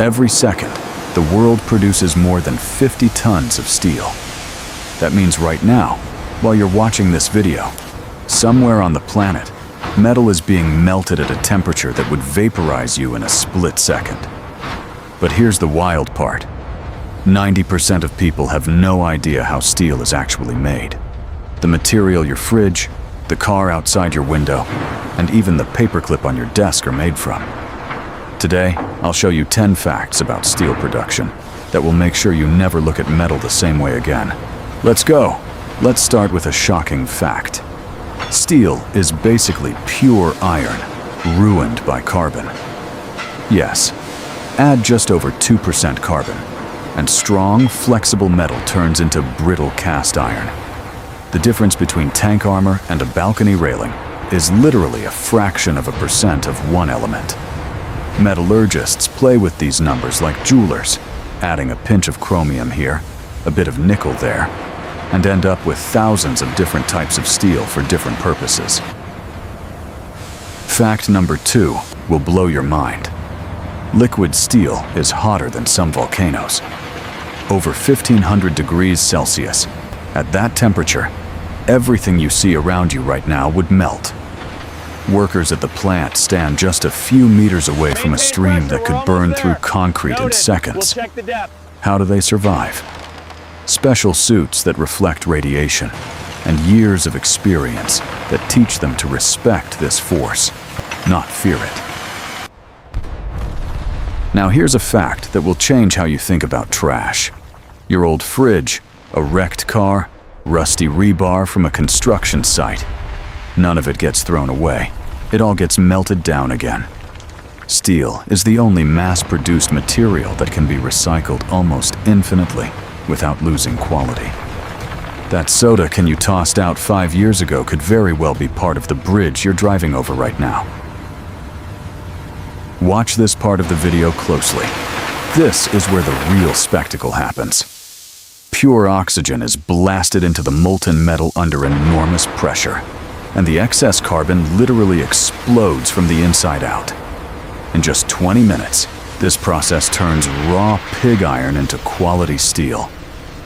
Every second, the world produces more than 50 tons of steel. That means right now, while you're watching this video, somewhere on the planet, metal is being melted at a temperature that would vaporize you in a split second. But here's the wild part. 90% of people have no idea how steel is actually made. The material your fridge, the car outside your window, and even the paperclip on your desk are made from. Today, I'll show you 10 facts about steel production that will make sure you never look at metal the same way again. Let's go! Let's start with a shocking fact. Steel is basically pure iron, ruined by carbon. Yes, add just over 2% carbon, and strong, flexible metal turns into brittle cast iron. The difference between tank armor and a balcony railing is literally a fraction of a percent of one element. Metallurgists play with these numbers like jewelers, adding a pinch of chromium here, a bit of nickel there, and end up with thousands of different types of steel for different purposes. Fact number 2 will blow your mind. Liquid steel is hotter than some volcanoes. Over 1500 degrees Celsius. At that temperature, everything you see around you right now would melt. Workers at the plant stand just a few meters away from a stream that could burn through concrete in seconds. How do they survive? Special suits that reflect radiation, and years of experience that teach them to respect this force, not fear it. Now here's a fact that will change how you think about trash. Your old fridge, a wrecked car, rusty rebar from a construction site. None of it gets thrown away. It all gets melted down again. Steel is the only mass-produced material that can be recycled almost infinitely without losing quality. That soda can you tossed out 5 years ago could very well be part of the bridge you're driving over right now. Watch this part of the video closely. This is where the real spectacle happens. Pure oxygen is blasted into the molten metal under enormous pressure, and the excess carbon literally explodes from the inside out. In just 20 minutes, this process turns raw pig iron into quality steel.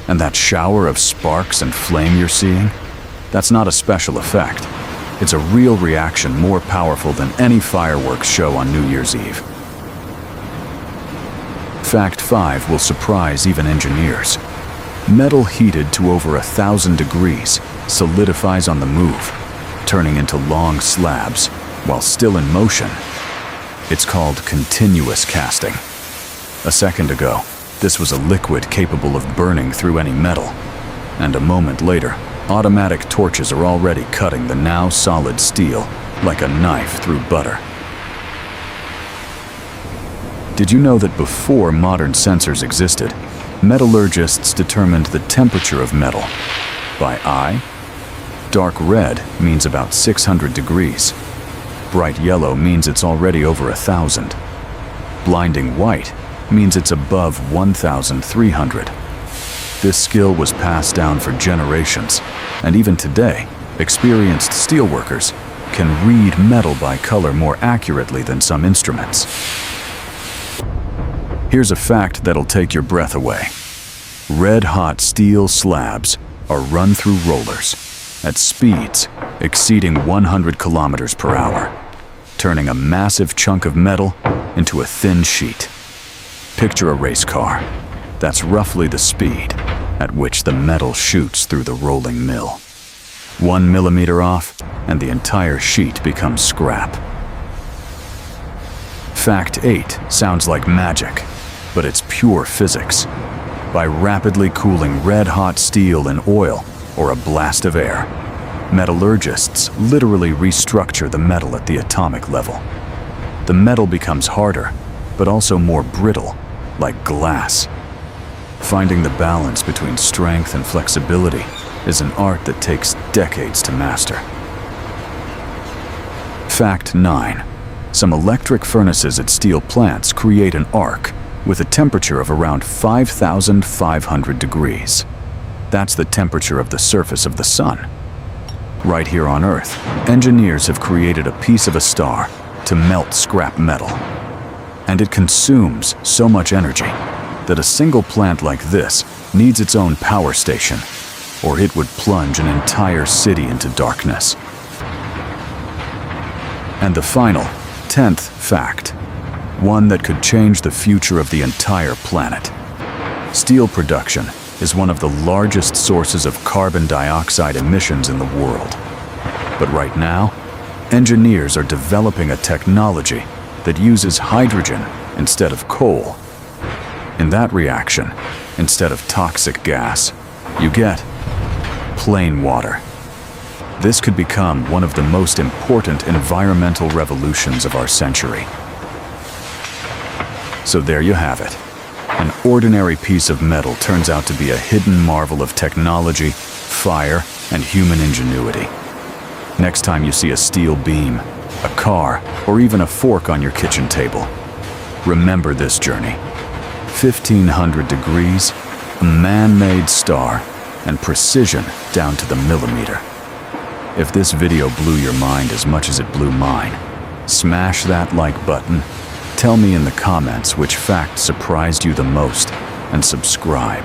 And that shower of sparks and flame you're seeing, that's not a special effect. It's a real reaction more powerful than any fireworks show on New Year's Eve. Fact 5 will surprise even engineers. Metal heated to over 1,000 degrees solidifies on the move, turning into long slabs while still in motion. It's called continuous casting. A second ago, this was a liquid capable of burning through any metal, and a moment later, automatic torches are already cutting the now solid steel like a knife through butter. Did you know that before modern sensors existed, metallurgists determined the temperature of metal by eye? Dark red means about 600 degrees. Bright yellow means it's already over 1,000. Blinding white means it's above 1,300. This skill was passed down for generations, and even today, experienced steelworkers can read metal by color more accurately than some instruments. Here's a fact that'll take your breath away. Red-hot steel slabs are run through rollers at speeds exceeding 100 kilometers per hour, turning a massive chunk of metal into a thin sheet. Picture a race car. That's roughly the speed at which the metal shoots through the rolling mill. 1 millimeter off, and the entire sheet becomes scrap. Fact 8 sounds like magic, but it's pure physics. By rapidly cooling red-hot steel in oil or a blast of air, metallurgists literally restructure the metal at the atomic level. The metal becomes harder, but also more brittle, like glass. Finding the balance between strength and flexibility is an art that takes decades to master. Fact 9. Some electric furnaces at steel plants create an arc with a temperature of around 5,500 degrees. That's the temperature of the surface of the sun. Right here on Earth, engineers have created a piece of a star to melt scrap metal. And it consumes so much energy that a single plant like this needs its own power station, or it would plunge an entire city into darkness. And the final, 10th fact, one that could change the future of the entire planet. Steel production is one of the largest sources of carbon dioxide emissions in the world. But right now, engineers are developing a technology that uses hydrogen instead of coal. In that reaction, instead of toxic gas, you get plain water. This could become one of the most important environmental revolutions of our century. So there you have it. An ordinary piece of metal turns out to be a hidden marvel of technology, fire, and human ingenuity. Next time you see a steel beam, a car, or even a fork on your kitchen table, remember this journey. 1,500 degrees, a man-made star, and precision down to the millimeter. If this video blew your mind as much as it blew mine, smash that like button, tell me in the comments which fact surprised you the most, and subscribe.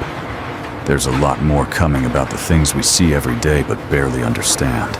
There's a lot more coming about the things we see every day but barely understand.